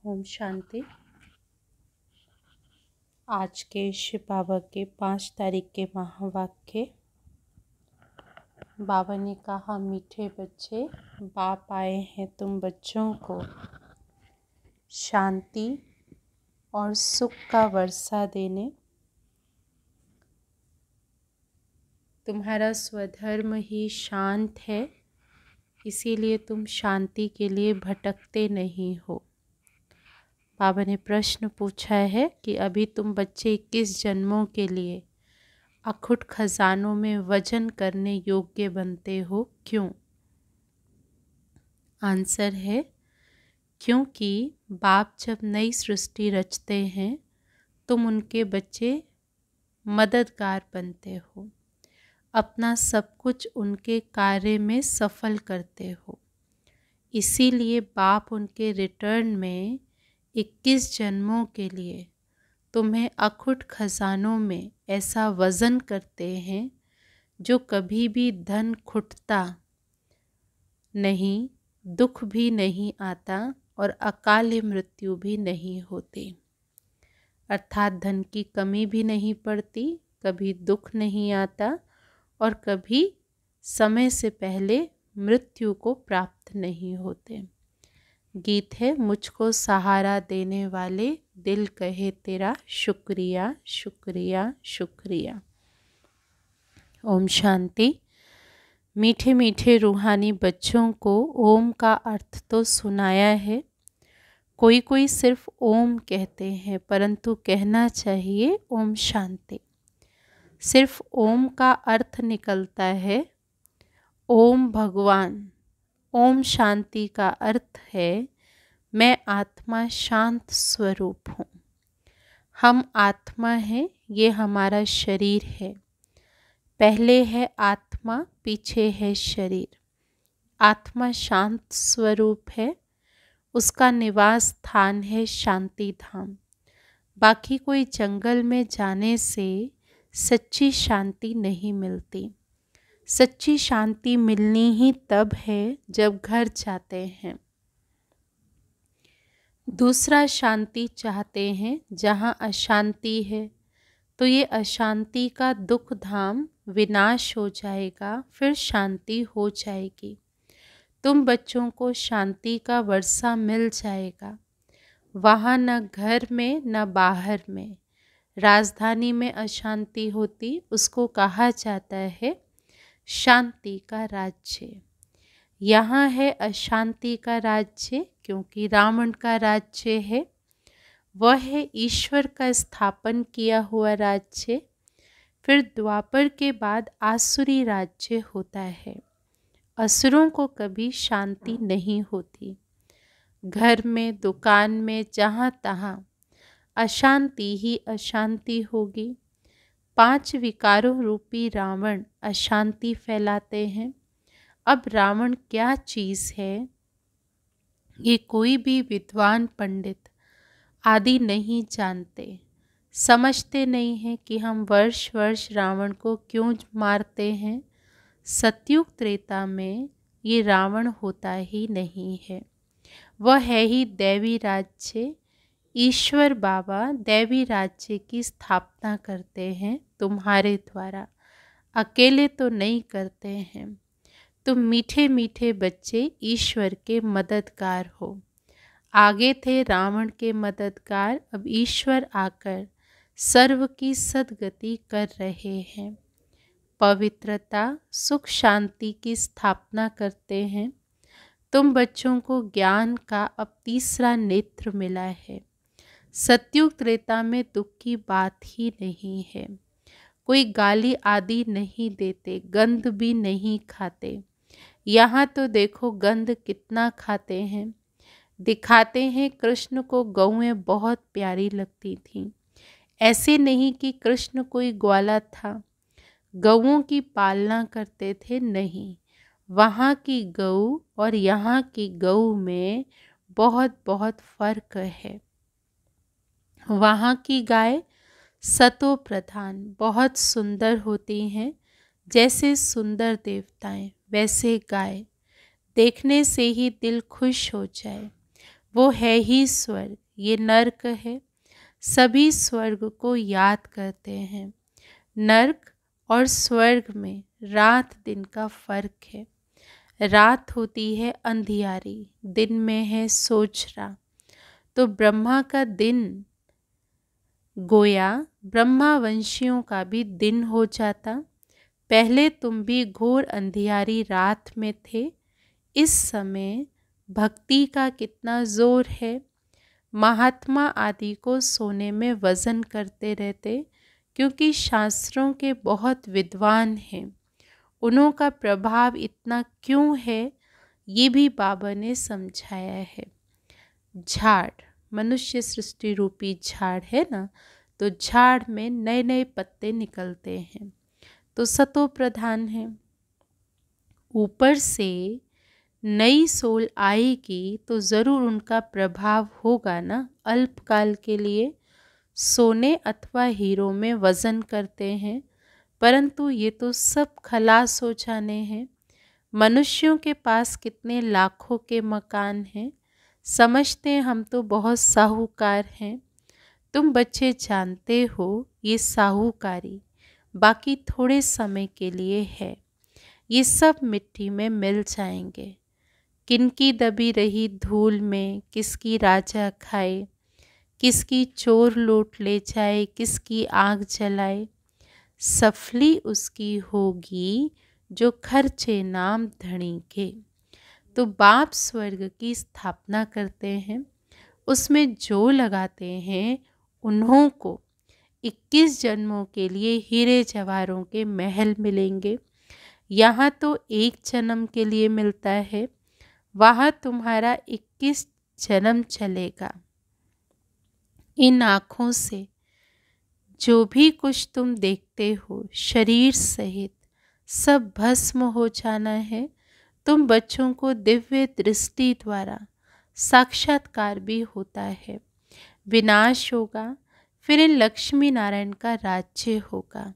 ओम शांति। आज के शिव बाबा के 5 तारीख के महावाक्य। बाबा ने कहा, मीठे बच्चे, बाप आए हैं तुम बच्चों को शांति और सुख का वर्षा देने। तुम्हारा स्वधर्म ही शांत है, इसीलिए तुम शांति के लिए भटकते नहीं हो। बाबा ने प्रश्न पूछा है कि अभी तुम बच्चे 21 जन्मों के लिए अखुट खजानों में वजन करने योग्य बनते हो, क्यों? आंसर है, क्योंकि बाप जब नई सृष्टि रचते हैं तुम उनके बच्चे मददगार बनते हो, अपना सब कुछ उनके कार्य में सफल करते हो। इसीलिए बाप उनके रिटर्न में 21 जन्मों के लिए तुम्हें अखुट खजानों में ऐसा वज़न करते हैं जो कभी भी धन खुटता नहीं, दुख भी नहीं आता और अकाल मृत्यु भी नहीं होती। अर्थात धन की कमी भी नहीं पड़ती, कभी दुख नहीं आता और कभी समय से पहले मृत्यु को प्राप्त नहीं होते। गीत है, मुझको सहारा देने वाले दिल कहे तेरा शुक्रिया शुक्रिया शुक्रिया। ओम शांति। मीठे मीठे रूहानी बच्चों को ओम का अर्थ तो सुनाया है। कोई कोई सिर्फ ओम कहते हैं, परंतु कहना चाहिए ओम शांति। सिर्फ ओम का अर्थ निकलता है ओम भगवान। ओम शांति का अर्थ है मैं आत्मा शांत स्वरूप हूँ। हम आत्मा हैं, ये हमारा शरीर है। पहले है आत्मा, पीछे है शरीर। आत्मा शांत स्वरूप है, उसका निवास स्थान है शांति धाम। बाकी कोई जंगल में जाने से सच्ची शांति नहीं मिलती। सच्ची शांति मिलनी ही तब है जब घर जाते हैं। दूसरा शांति चाहते हैं, जहाँ अशांति है तो ये अशांति का दुख धाम विनाश हो जाएगा, फिर शांति हो जाएगी। तुम बच्चों को शांति का वर्षा मिल जाएगा। वहाँ न घर में न बाहर में। राजधानी में अशांति होती, उसको कहा जाता है शांति का राज्य। यहाँ है अशांति का राज्य, क्योंकि रावण का राज्य है। वह है ईश्वर का स्थापन किया हुआ राज्य। फिर द्वापर के बाद आसुरी राज्य होता है। असुरों को कभी शांति नहीं होती। घर में, दुकान में, जहाँ तहाँ अशांति ही अशांति होगी। 5 विकारों रूपी रावण अशांति फैलाते हैं। अब रावण क्या चीज़ है, ये कोई भी विद्वान पंडित आदि नहीं जानते। समझते नहीं हैं कि हम वर्ष वर्ष रावण को क्यों मारते हैं। सतयुग त्रेता में ये रावण होता ही नहीं है। वह है ही दैवी राज्य। ईश्वर बाबा दैवी राज्य की स्थापना करते हैं तुम्हारे द्वारा, अकेले तो नहीं करते हैं। तुम मीठे मीठे बच्चे ईश्वर के मददगार हो। आगे थे रावण के मददगार, अब ईश्वर आकर सर्व की सद्गति कर रहे हैं। पवित्रता, सुख, शांति की स्थापना करते हैं। तुम बच्चों को ज्ञान का अब तीसरा नेत्र मिला है। सतयुग त्रेता में दुख की बात ही नहीं है। कोई गाली आदि नहीं देते, गंध भी नहीं खाते। यहाँ तो देखो गंध कितना खाते हैं। दिखाते हैं कृष्ण को गौएं बहुत प्यारी लगती थीं। ऐसे नहीं कि कृष्ण कोई ग्वाला था, गौओं की पालना करते थे, नहीं। वहाँ की गऊ और यहाँ की गऊ में बहुत बहुत फर्क है। वहाँ की गाय सतो प्रधान बहुत सुंदर होती हैं। जैसे सुंदर देवताएं वैसे गाय, देखने से ही दिल खुश हो जाए। वो है ही स्वर्ग, ये नर्क है। सभी स्वर्ग को याद करते हैं। नर्क और स्वर्ग में रात दिन का फर्क है। रात होती है अंधियारी, दिन में है सोचरा। तो ब्रह्मा का दिन गोया ब्रह्मावंशियों का भी दिन हो जाता। पहले तुम भी घोर अंधियारी रात में थे। इस समय भक्ति का कितना जोर है। महात्मा आदि को सोने में वजन करते रहते, क्योंकि शास्त्रों के बहुत विद्वान हैं। उन्हों का प्रभाव इतना क्यों है, ये भी बाबा ने समझाया है। झाड़, मनुष्य सृष्टि रूपी झाड़ है ना, तो झाड़ में नए नए पत्ते निकलते हैं, तो सतो प्रधान है। ऊपर से नई सोल आएगी तो ज़रूर उनका प्रभाव होगा ना, अल्पकाल के लिए। सोने अथवा हीरो में वज़न करते हैं, परंतु ये तो सब खलास हो जाने हैं। मनुष्यों के पास कितने लाखों के मकान हैं, समझते हैं हम तो बहुत साहूकार हैं। तुम बच्चे जानते हो ये साहूकारी बाकी थोड़े समय के लिए है, ये सब मिट्टी में मिल जाएंगे। किनकी दबी रही धूल में किसकी राजा खाए, किसकी चोर लूट ले जाए, किसकी आग जलाए। सफली उसकी होगी जो खर्चे नाम धनी के। तो बाप स्वर्ग की स्थापना करते हैं, उसमें जो लगाते हैं उन्हों को 21 जन्मों के लिए हीरे जवाहरों के महल मिलेंगे। यहाँ तो एक जन्म के लिए मिलता है, वहाँ तुम्हारा 21 जन्म चलेगा। इन आँखों से जो भी कुछ तुम देखते हो शरीर सहित सब भस्म हो जाना है। तुम बच्चों को दिव्य दृष्टि द्वारा साक्षात्कार भी होता है। विनाश होगा, फिर इन लक्ष्मी नारायण का राज्य होगा।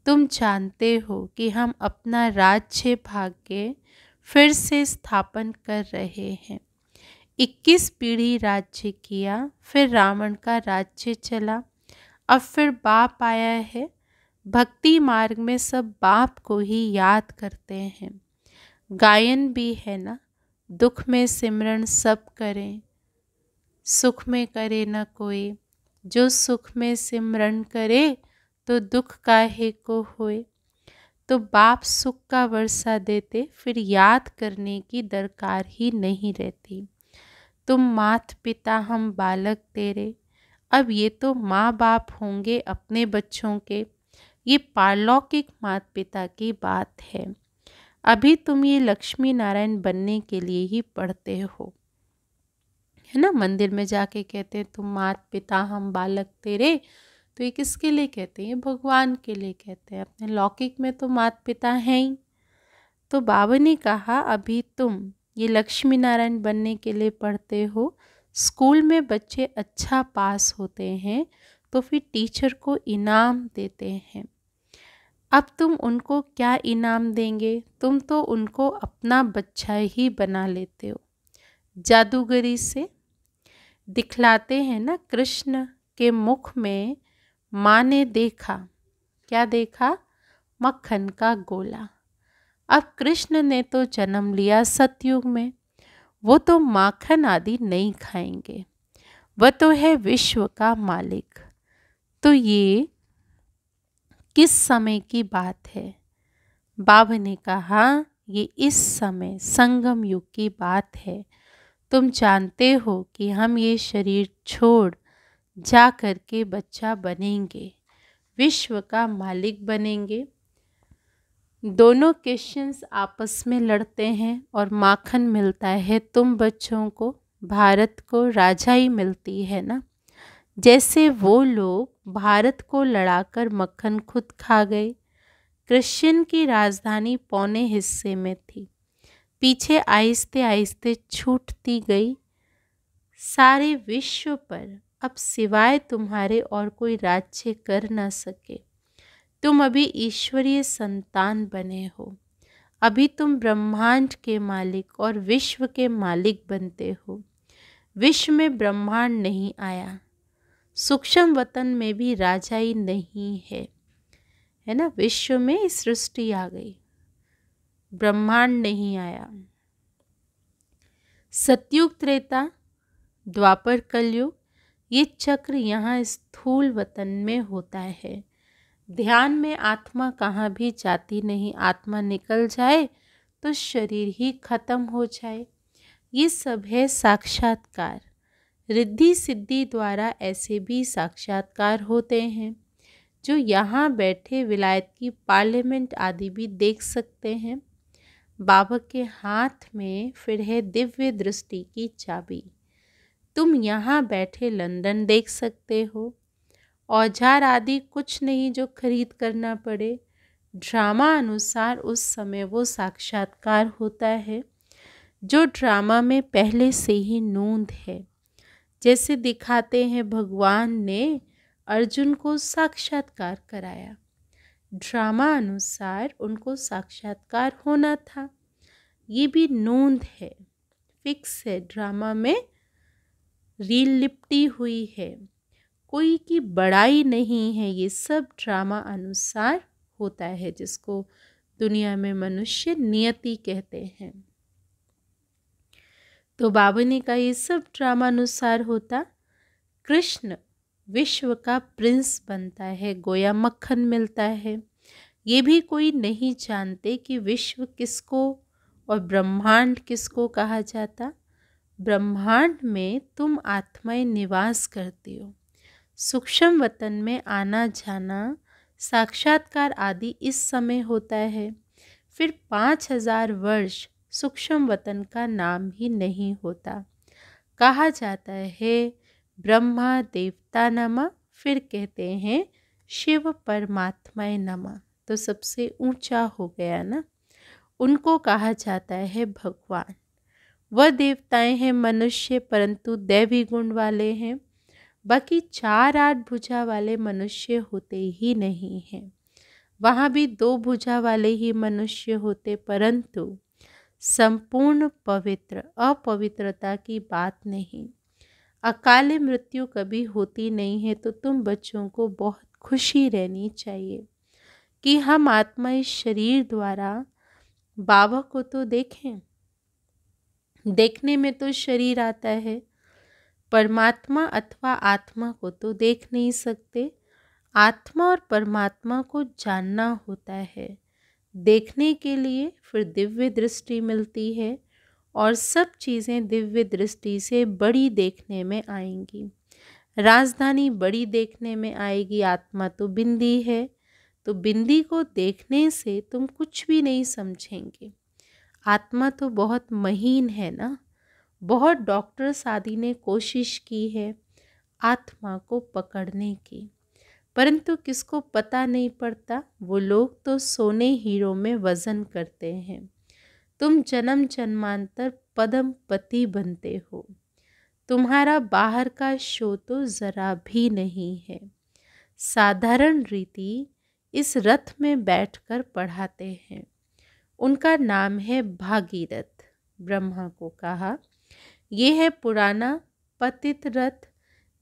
तुम जानते हो कि हम अपना राज्य भाग्य फिर से स्थापन कर रहे हैं। 21 पीढ़ी राज्य किया, फिर रावण का राज्य चला, अब फिर बाप आया है। भक्ति मार्ग में सब बाप को ही याद करते हैं। गायन भी है ना, दुख में सिमरन सब करें, सुख में करे न कोई। जो सुख में सिमरन करे तो दुख काहे को होए। तो बाप सुख का वर्षा देते, फिर याद करने की दरकार ही नहीं रहती। तुम मात पिता हम बालक तेरे, अब ये तो माँ बाप होंगे अपने बच्चों के। ये पारलौकिक माता पिता की बात है। अभी तुम ये लक्ष्मी नारायण बनने के लिए ही पढ़ते हो, है ना। मंदिर में जाके कहते हैं तुम मात पिता हम बालक तेरे, तो ये किसके लिए कहते हैं, ये भगवान के लिए कहते हैं। अपने लौकिक में तो माता पिता हैं ही। तो बाबा ने कहा अभी तुम ये लक्ष्मी नारायण बनने के लिए पढ़ते हो। स्कूल में बच्चे अच्छा पास होते हैं तो फिर टीचर को इनाम देते हैं। अब तुम उनको क्या इनाम देंगे, तुम तो उनको अपना बच्चा ही बना लेते हो। जादूगरी से दिखलाते हैं ना। कृष्ण के मुख में माँ ने देखा, क्या देखा, मक्खन का गोला। अब कृष्ण ने तो जन्म लिया सतयुग में, वो तो माखन आदि नहीं खाएंगे, वह तो है विश्व का मालिक। तो ये किस समय की बात है। बाबा ने कहा ये इस समय संगम युग की बात है। तुम जानते हो कि हम ये शरीर छोड़ जा कर के बच्चा बनेंगे, विश्व का मालिक बनेंगे। दोनों क्रिश्चियंस आपस में लड़ते हैं और माखन मिलता है तुम बच्चों को, भारत को राजाई मिलती है ना। जैसे वो लोग भारत को लड़ाकर मक्खन खुद खा गए। क्रिश्चियन की राजधानी पौने हिस्से में थी, पीछे आहिस्ते आहिस्ते छूटती गई। सारे विश्व पर अब सिवाय तुम्हारे और कोई राज्य कर न सके। तुम अभी ईश्वरीय संतान बने हो, अभी तुम ब्रह्मांड के मालिक और विश्व के मालिक बनते हो। विश्व में ब्रह्मांड नहीं आया, सूक्ष्म वतन में भी राजाई नहीं है ना। विश्व में सृष्टि आ गई, ब्रह्मांड नहीं आया। सतयुग, त्रेता, द्वापर, कलयुग, ये चक्र यहाँ स्थूल वतन में होता है। ध्यान में आत्मा कहाँ भी जाती नहीं, आत्मा निकल जाए तो शरीर ही खत्म हो जाए। ये सब है साक्षात्कार। रिद्धि सिद्धि द्वारा ऐसे भी साक्षात्कार होते हैं जो यहाँ बैठे विलायत की पार्लियामेंट आदि भी देख सकते हैं। बाबा के हाथ में फिर है दिव्य दृष्टि की चाबी। तुम यहाँ बैठे लंदन देख सकते हो। औजार आदि कुछ नहीं जो खरीद करना पड़े। ड्रामा अनुसार उस समय वो साक्षात्कार होता है जो ड्रामा में पहले से ही नूंद है। जैसे दिखाते हैं भगवान ने अर्जुन को साक्षात्कार कराया, ड्रामा अनुसार उनको साक्षात्कार होना था। ये भी नूंद है, फिक्स है, ड्रामा में रील लिपटी हुई है, कोई की बड़ाई नहीं है। ये सब ड्रामा अनुसार होता है, जिसको दुनिया में मनुष्य नियति कहते हैं। तो बाबा ने कहा ये सब ड्रामा अनुसार होता। कृष्ण विश्व का प्रिंस बनता है, गोया मक्खन मिलता है। ये भी कोई नहीं जानते कि विश्व किसको और ब्रह्मांड किसको कहा जाता। ब्रह्मांड में तुम आत्माएं निवास करती हो। सूक्ष्म वतन में आना जाना, साक्षात्कार आदि इस समय होता है। फिर 5000 वर्ष सूक्ष्म वतन का नाम ही नहीं होता। कहा जाता है ब्रह्मा देवता नमः, फिर कहते हैं शिव परमात्माए नमः। तो सबसे ऊंचा हो गया ना, उनको कहा जाता है भगवान। वह देवताएं हैं मनुष्य, परंतु दैवी गुण वाले हैं। बाकी 4-8 भुजा वाले मनुष्य होते ही नहीं हैं। वहाँ भी 2 भुजा वाले ही मनुष्य होते, परंतु संपूर्ण पवित्र, अपवित्रता की बात नहीं। अकाल मृत्यु कभी होती नहीं है। तो तुम बच्चों को बहुत खुशी रहनी चाहिए कि हम आत्मा इस शरीर द्वारा बाबा को तो देखें। देखने में तो शरीर आता है, परमात्मा अथवा आत्मा को तो देख नहीं सकते। आत्मा और परमात्मा को जानना होता है। देखने के लिए फिर दिव्य दृष्टि मिलती है, और सब चीज़ें दिव्य दृष्टि से बड़ी देखने में आएंगी। राजधानी बड़ी देखने में आएगी। आत्मा तो बिंदी है, तो बिंदी को देखने से तुम कुछ भी नहीं समझेंगे। आत्मा तो बहुत महीन है ना। बहुत डॉक्टर्स आदि ने कोशिश की है आत्मा को पकड़ने की, परंतु किसको पता नहीं पड़ता। वो लोग तो सोने हीरो में वजन करते हैं। तुम जन्म जन्मांतर पदम पति बनते हो। तुम्हारा बाहर का शो तो जरा भी नहीं है। साधारण रीति इस रथ में बैठकर पढ़ाते हैं। उनका नाम है भागीरथ। ब्रह्मा को कहा ये है पुराना पतित रथ,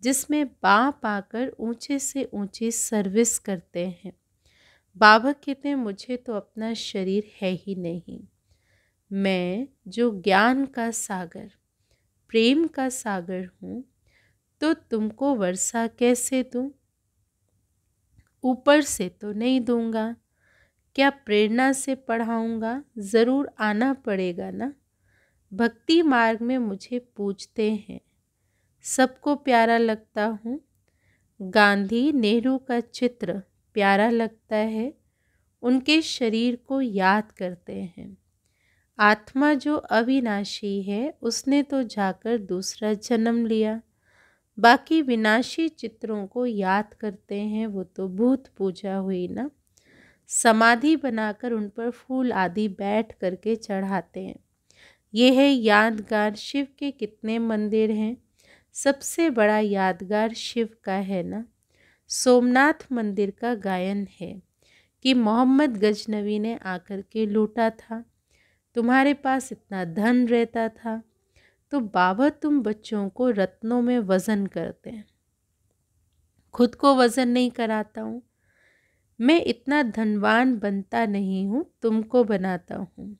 जिसमें बाँ पाकर ऊंचे से ऊंची सर्विस करते हैं। बाबा कहते हैं मुझे तो अपना शरीर है ही नहीं। मैं जो ज्ञान का सागर, प्रेम का सागर हूँ, तो तुमको वर्षा कैसे दूँ? ऊपर से तो नहीं दूंगा। क्या प्रेरणा से पढ़ाऊँगा? ज़रूर आना पड़ेगा ना। भक्ति मार्ग में मुझे पूछते हैं, सबको प्यारा लगता हूँ। गांधी नेहरू का चित्र प्यारा लगता है, उनके शरीर को याद करते हैं। आत्मा जो अविनाशी है, उसने तो जाकर दूसरा जन्म लिया। बाकी विनाशी चित्रों को याद करते हैं, वो तो भूत पूजा हुई ना। समाधि बनाकर उन पर फूल आदि बैठ करके चढ़ाते हैं। ये है यादगार। शिव के कितने मंदिर हैं? सबसे बड़ा यादगार शिव का है ना। सोमनाथ मंदिर का गायन है कि मोहम्मद गजनवी ने आकर के लूटा था। तुम्हारे पास इतना धन रहता था, तो बाबा तुम बच्चों को रत्नों में वज़न करते हैं, खुद को वज़न नहीं कराता हूँ। मैं इतना धनवान बनता नहीं हूँ, तुमको बनाता हूँ।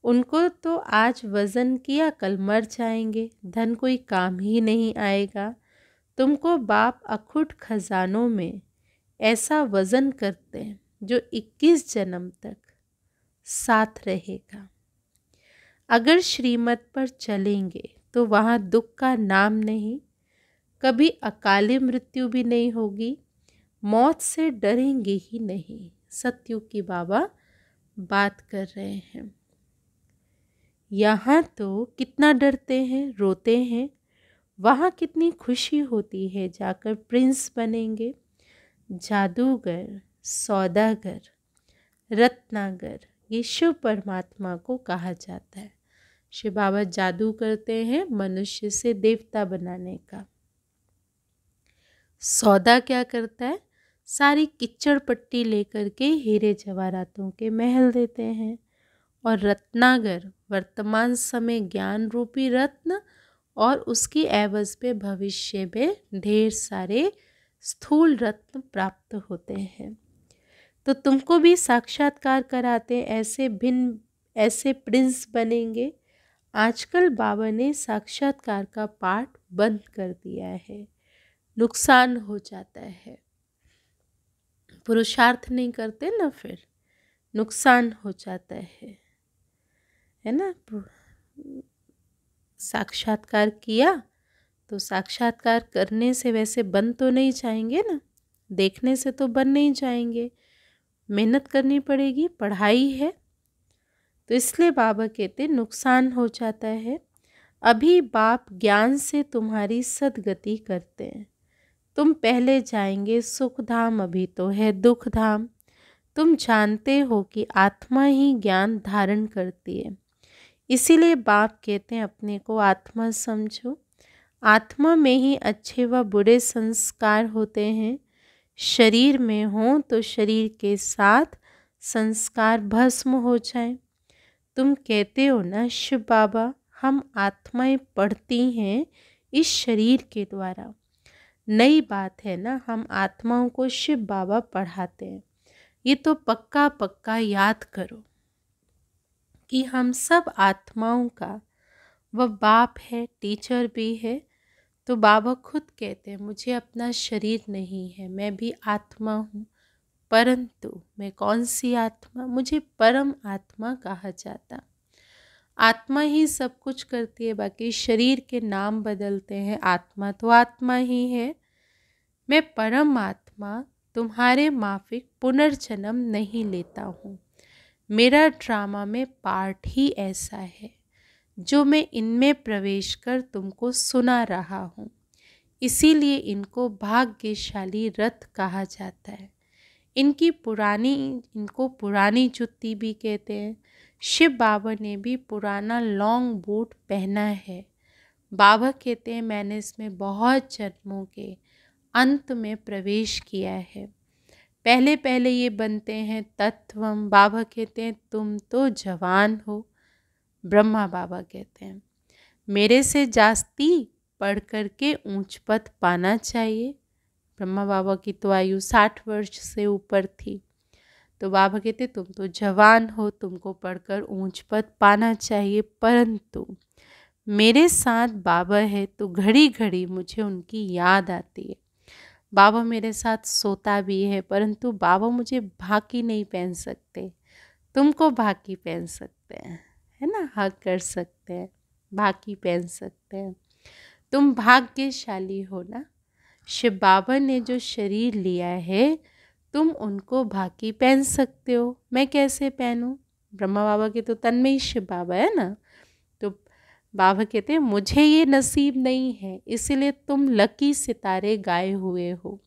उनको तो आज वज़न किया, कल मर जाएंगे, धन कोई काम ही नहीं आएगा। तुमको बाप अखुट खजानों में ऐसा वज़न करते हैं जो 21 जन्म तक साथ रहेगा। अगर श्रीमत पर चलेंगे तो वहाँ दुख का नाम नहीं, कभी अकाली मृत्यु भी नहीं होगी, मौत से डरेंगे ही नहीं। सतयुग की बाबा बात कर रहे हैं। यहाँ तो कितना डरते हैं, रोते हैं, वहाँ कितनी खुशी होती है, जाकर प्रिंस बनेंगे। जादूगर, सौदागर, रत्नागर, ये शिव परमात्मा को कहा जाता है। शिव बाबा जादू करते हैं मनुष्य से देवता बनाने का। सौदा क्या करता है? सारी किच्चड़ पट्टी लेकर के हीरे जवाहरातों के महल देते हैं। और रत्नागर वर्तमान समय ज्ञान रूपी रत्न और उसकी एवज पे भविष्य में ढेर सारे स्थूल रत्न प्राप्त होते हैं। तो तुमको भी साक्षात्कार कराते, ऐसे प्रिंस बनेंगे। आजकल बाबा ने साक्षात्कार का पाठ बंद कर दिया है, नुकसान हो जाता है। पुरुषार्थ नहीं करते ना, फिर नुकसान हो जाता है ना। साक्षात्कार किया तो साक्षात्कार करने से वैसे बन तो नहीं जाएंगे ना, देखने से तो बन नहीं जाएंगे, मेहनत करनी पड़ेगी, पढ़ाई है। तो इसलिए बाबा कहते नुकसान हो जाता है। अभी बाप ज्ञान से तुम्हारी सदगति करते हैं। तुम पहले जाएंगे सुख धाम, अभी तो है दुख धाम। तुम जानते हो कि आत्मा ही ज्ञान धारण करती है, इसीलिए बाप कहते हैं अपने को आत्मा समझो। आत्मा में ही अच्छे व बुरे संस्कार होते हैं। शरीर में हो तो शरीर के साथ संस्कार भस्म हो जाए। तुम कहते हो ना शिव बाबा, हम आत्माएं पढ़ती हैं इस शरीर के द्वारा। नई बात है ना, हम आत्माओं को शिव बाबा पढ़ाते हैं। ये तो पक्का पक्का याद करो कि हम सब आत्माओं का वह बाप है, टीचर भी है। तो बाबा खुद कहते हैं मुझे अपना शरीर नहीं है, मैं भी आत्मा हूँ। परंतु मैं कौन सी आत्मा? मुझे परम आत्मा कहा जाता। आत्मा ही सब कुछ करती है, बाकी शरीर के नाम बदलते हैं, आत्मा तो आत्मा ही है। मैं परम आत्मा तुम्हारे माफिक पुनर्जन्म नहीं लेता हूँ। मेरा ड्रामा में पार्ट ही ऐसा है जो मैं इनमें प्रवेश कर तुमको सुना रहा हूँ। इसीलिए इनको भाग्यशाली रथ कहा जाता है। इनको पुरानी जुत्ती भी कहते हैं। शिव बाबा ने भी पुराना लॉन्ग बूट पहना है। बाबा कहते हैं मैंने इसमें बहुत जन्मों के अंत में प्रवेश किया है। पहले पहले ये बनते हैं तत्वम। बाबा कहते हैं तुम तो जवान हो। ब्रह्मा बाबा कहते हैं मेरे से जास्ती पढ़ करके ऊंच पद पाना चाहिए। ब्रह्मा बाबा की तो आयु 60 वर्ष से ऊपर थी। तो बाबा कहते तुम तो जवान हो, तुमको पढ़कर ऊंच पद पाना चाहिए। परंतु मेरे साथ बाबा है तो घड़ी घड़ी मुझे उनकी याद आती है। बाबा मेरे साथ सोता भी है, परंतु बाबा मुझे भाकी नहीं पहन सकते। तुमको भाकी पहन सकते हैं, है ना, हक कर सकते हैं, भाकी पहन सकते हैं। तुम भाग्यशाली हो ना। शिव बाबा ने जो शरीर लिया है तुम उनको भाकी पहन सकते हो। मैं कैसे पहनूं? ब्रह्मा बाबा के तो तन में ही शिव बाबा है ना। तो बाबा कहते हैं मुझे ये नसीब नहीं है, इसलिए तुम लकी सितारे गाए हुए हो।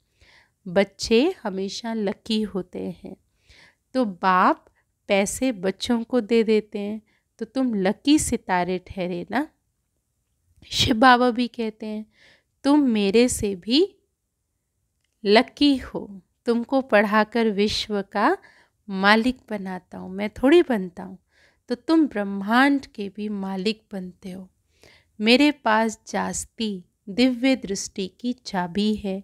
बच्चे हमेशा लकी होते हैं। तो बाप पैसे बच्चों को दे देते हैं, तो तुम लकी सितारे ठहरे ना। शिव बाबा भी कहते हैं तुम मेरे से भी लकी हो। तुमको पढ़ाकर विश्व का मालिक बनाता हूँ, मैं थोड़ी बनता हूँ। तो तुम ब्रह्मांड के भी मालिक बनते हो। मेरे पास जास्ती दिव्य दृष्टि की चाबी है।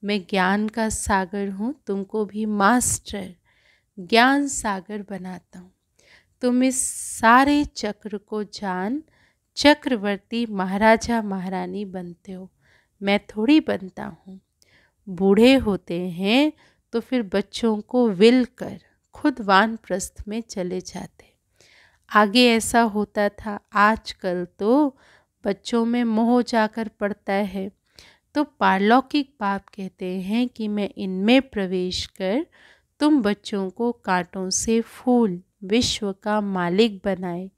मैं ज्ञान का सागर हूँ, तुमको भी मास्टर ज्ञान सागर बनाता हूँ। तुम इस सारे चक्र को जान चक्रवर्ती महाराजा महारानी बनते हो, मैं थोड़ी बनता हूँ। बूढ़े होते हैं तो फिर बच्चों को विल कर खुद वानप्रस्थ में चले जाते। आगे ऐसा होता था, आजकल तो बच्चों में मोह जाकर पड़ता है। तो पारलौकिक बाप कहते हैं कि मैं इनमें प्रवेश कर तुम बच्चों को कांटों से फूल विश्व का मालिक बनाए,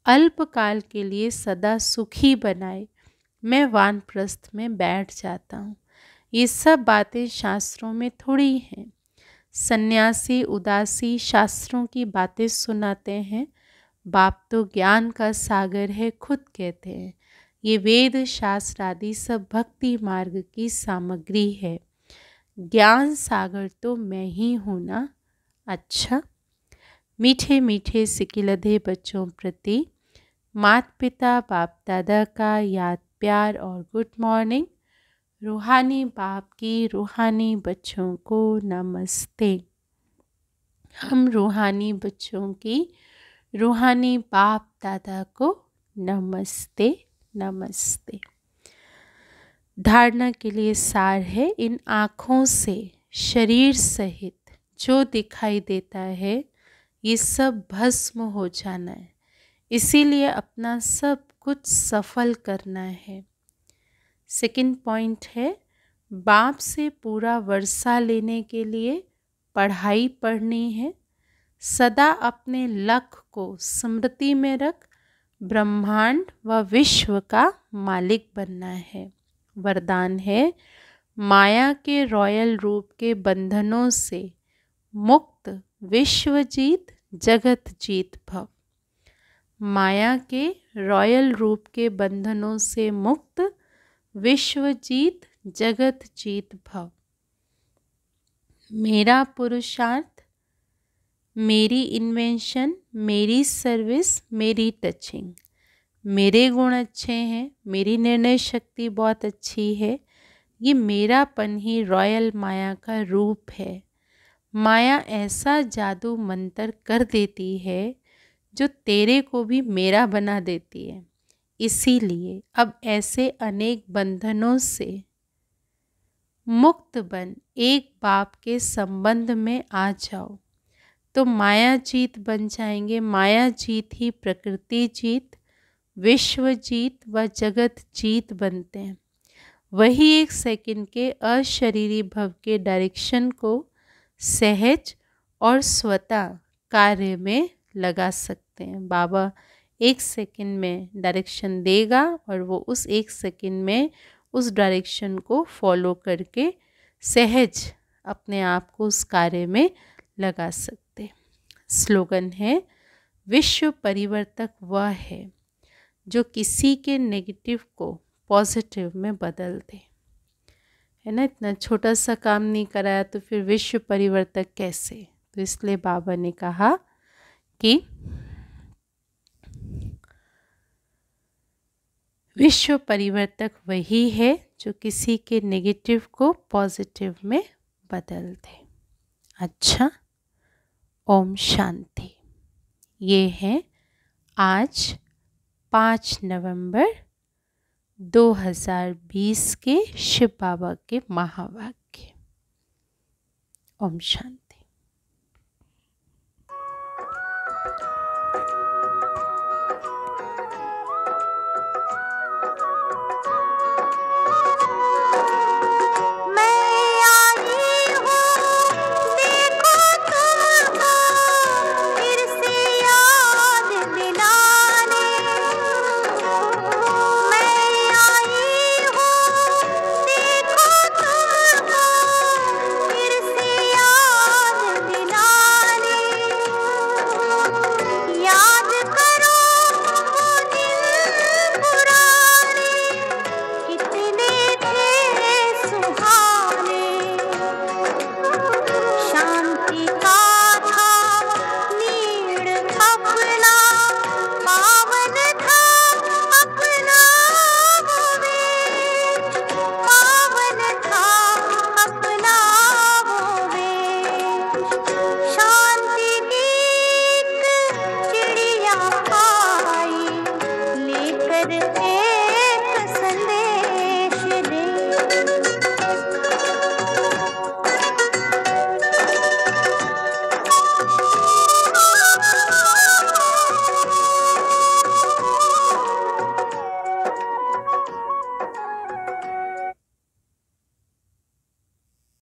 अल्पकाल के लिए सदा सुखी बनाए। मैं वानप्रस्थ में बैठ जाता हूँ। ये सब बातें शास्त्रों में थोड़ी हैं। सन्यासी उदासी शास्त्रों की बातें सुनाते हैं। बाप तो ज्ञान का सागर है, खुद कहते हैं। ये वेद शास्त्र आदि सब भक्ति मार्ग की सामग्री है। ज्ञान सागर तो मैं ही हूँ ना। अच्छा, मीठे मीठे सिकिलधे बच्चों प्रति माता पिता बाप दादा का याद प्यार और गुड मॉर्निंग। रूहानी बाप की रूहानी बच्चों को नमस्ते। हम रूहानी बच्चों की रूहानी बाप दादा को नमस्ते नमस्ते। धारणा के लिए सार है, इन आँखों से शरीर सहित जो दिखाई देता है ये सब भस्म हो जाना है। इसीलिए अपना सब कुछ सफल करना है। सेकंड पॉइंट है, बाप से पूरा वर्षा लेने के लिए पढ़ाई पढ़नी है। सदा अपने लक्ष्य को स्मृति में रख ब्रह्मांड व विश्व का मालिक बनना है। वरदान है, माया के रॉयल रूप के बंधनों से मुक्त विश्व जीत जगत जीत भव। माया के रॉयल रूप के बंधनों से मुक्त विश्व जीत जगत जीत भव। मेरा पुरुषार्थ, मेरी इन्वेंशन, मेरी सर्विस, मेरी टचिंग। मेरे गुण अच्छे हैं, मेरी निर्णय शक्ति बहुत अच्छी है। ये मेरापन ही रॉयल माया का रूप है। माया ऐसा जादू मंतर कर देती है जो तेरे को भी मेरा बना देती है। इसीलिए अब ऐसे अनेक बंधनों से मुक्त बन एक बाप के संबंध में आ जाओ तो माया जीत बन जाएंगे। माया जीत ही प्रकृति जीत, विश्व जीत व जगत जीत बनते हैं। वही एक सेकंड के अशरीरी भव के डायरेक्शन को सहज और स्वतः कार्य में लगा सकते हैं। बाबा एक सेकंड में डायरेक्शन देगा और वो उस एक सेकंड में उस डायरेक्शन को फॉलो करके सहज अपने आप को उस कार्य में लगा सकते। स्लोगन है, विश्व परिवर्तक वह है जो किसी के नेगेटिव को पॉजिटिव में बदल दे। है ना, इतना छोटा सा काम नहीं कराया तो फिर विश्व परिवर्तक कैसे। तो इसलिए बाबा ने कहा कि विश्व परिवर्तक वही है जो किसी के नेगेटिव को पॉजिटिव में बदल दे। अच्छा, ओम शांति। ये है आज 5 नवंबर 2020 के शिव बाबा के महावाक्य। ओम शांति।